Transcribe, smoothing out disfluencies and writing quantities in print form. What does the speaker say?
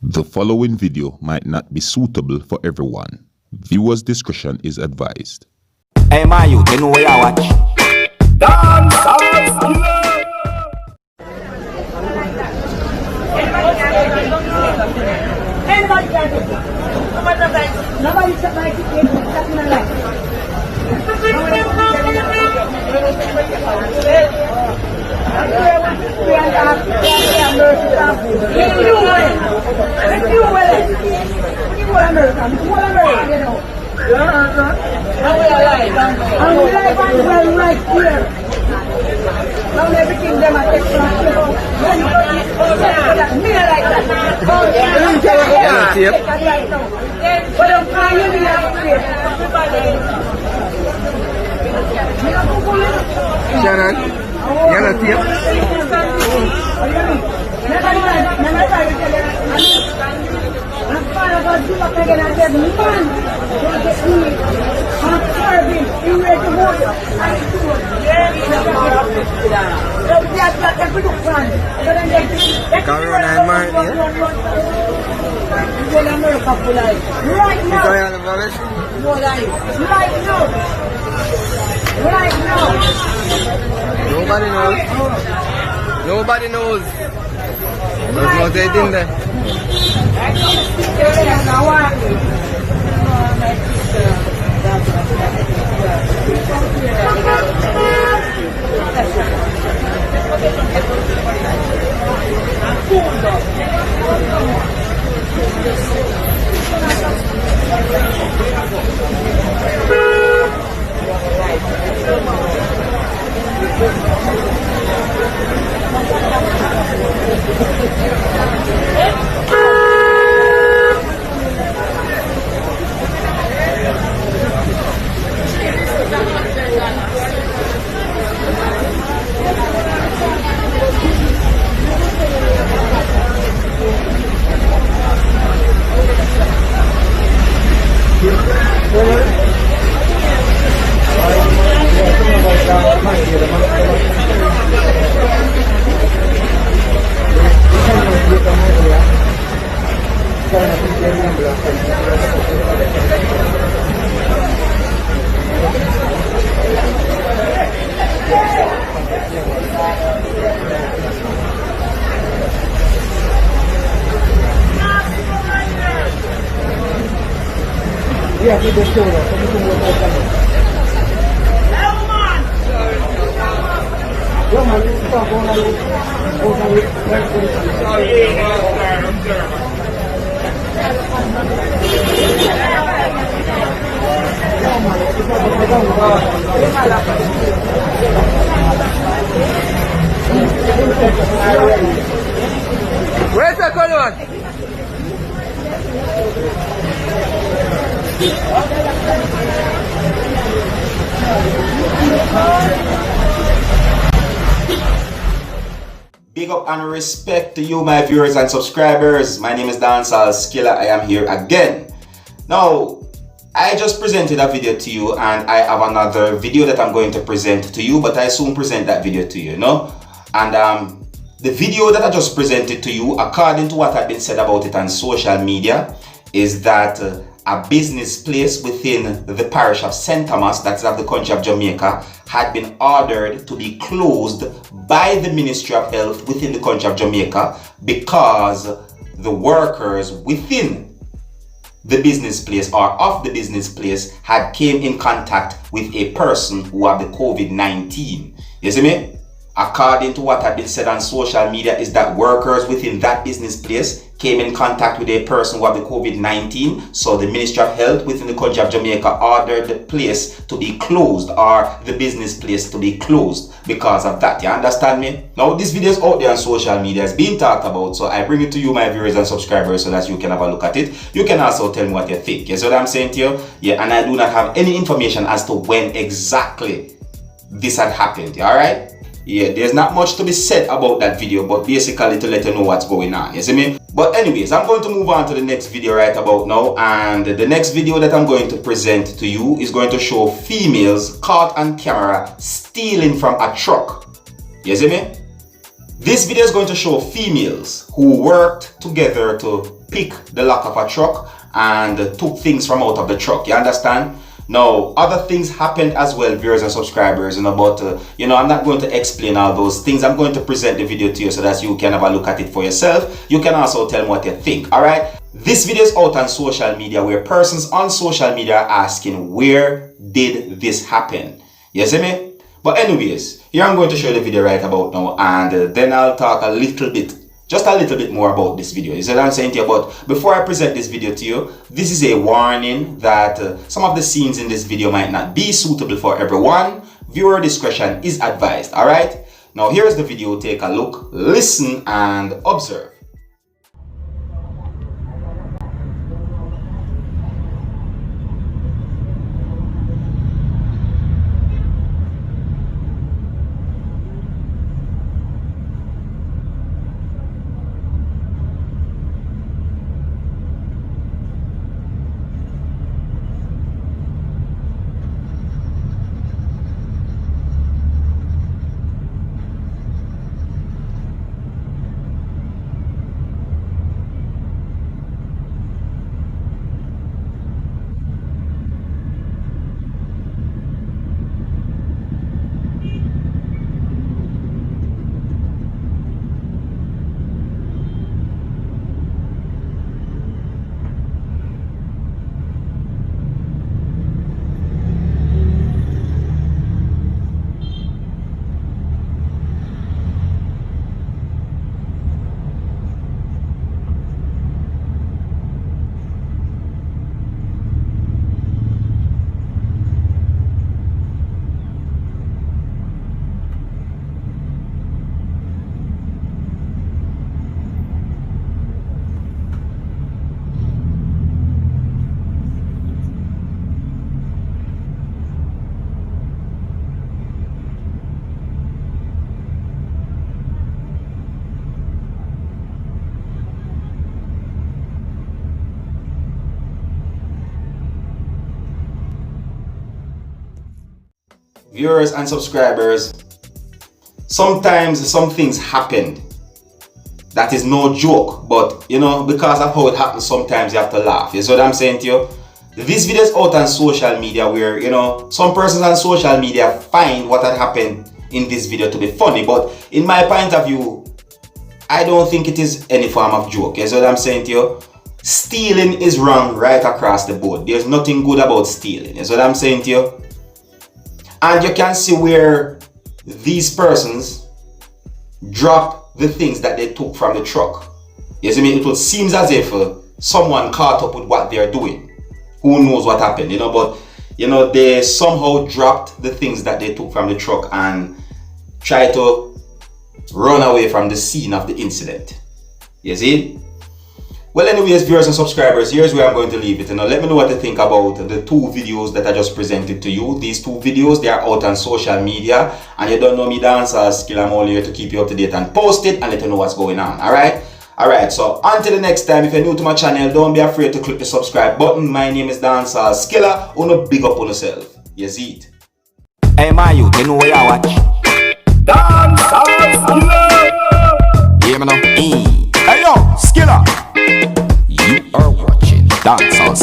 The following video might not be suitable for everyone. Viewers' discretion is advised. Hey man, you know where I watch? Dancehall. Shannon, yana tiap. Corona and Martin, Right now. Nobody knows. Nobody knows. There's no date in there. Where's the color? Big up and respect to you, my viewers and subscribers. My name is Dancehall Skilla. I am here again. Now, I just presented a video to you, and I have another video that I'm going to present to you, but I soon present that video to you, no? And the video that I just presented to you, according to what had been said about it on social media, is that a business place within the parish of St. Thomas, that's of the country of Jamaica, had been ordered to be closed by the Ministry of Health within the country of Jamaica because the workers within the business place or of the business place had came in contact with a person who had the COVID-19. You see me? According to what had been said on social media, is that workers within that business place came in contact with a person who had the COVID-19. So the Ministry of Health within the country of Jamaica ordered the place to be closed, or the business place to be closed because of that. You understand me? Now this video is out there on social media, it's being talked about, so I bring it to you, my viewers and subscribers, so that you can have a look at it. You can also tell me what you think. You see what I'm saying to you? Yeah, and I do not have any information as to when exactly this had happened. Alright? Yeah, there's not much to be said about that video, but basically to let you know what's going on. You see me? But anyways, I'm going to move on to the next video right about now, and the next video that I'm going to present to you is going to show females caught on camera stealing from a truck. You see me? This video is going to show females who worked together to pick the lock of a truck and took things from out of the truck. You understand? Now, other things happened as well, viewers and subscribers, but I'm not going to explain all those things. I'm going to present the video to you so that you can have a look at it for yourself. You can also tell me what you think, all right? This video is out on social media where persons on social media are asking, where did this happen? You see me? But anyways, here I'm going to show you the video right about now, and then I'll talk just a little bit more about this video. You see what I'm saying to you? But before I present this video to you, this is a warning that some of the scenes in this video might not be suitable for everyone. Viewer discretion is advised, alright? Now here's the video, take a look, listen and observe. Viewers and subscribers, sometimes some things happened that is no joke, but because of how it happens, sometimes you have to laugh. You see what I'm saying to you? This video is out on social media where some persons on social media find what had happened in this video to be funny, but in my point of view, I don't think it is any form of joke. You see what I'm saying to you? Stealing is wrong right across the board. There's nothing good about stealing. You see what I'm saying to you? And you can see where these persons drop the things that they took from the truck. You see me? It seems as if someone caught up with what they're doing. Who knows what happened, but they somehow dropped the things that they took from the truck and tried to run away from the scene of the incident. You see? Well, anyways, viewers and subscribers, here's where I'm going to leave it. Let me know what you think about the two videos that I just presented to you. These two videos, they are out on social media, and you don't know me, Dancehall. I'm only here to keep you up to date and post it and let you know what's going on. Alright, so until the next time, if you're new to my channel, don't be afraid to click the subscribe button. My name is Dancehall. Uno big up on yourself. You see it? Hey, my youth, you know where you watch? Dancehall. Hear me now? Hey, yo, Skilla. You are watching Dancehall.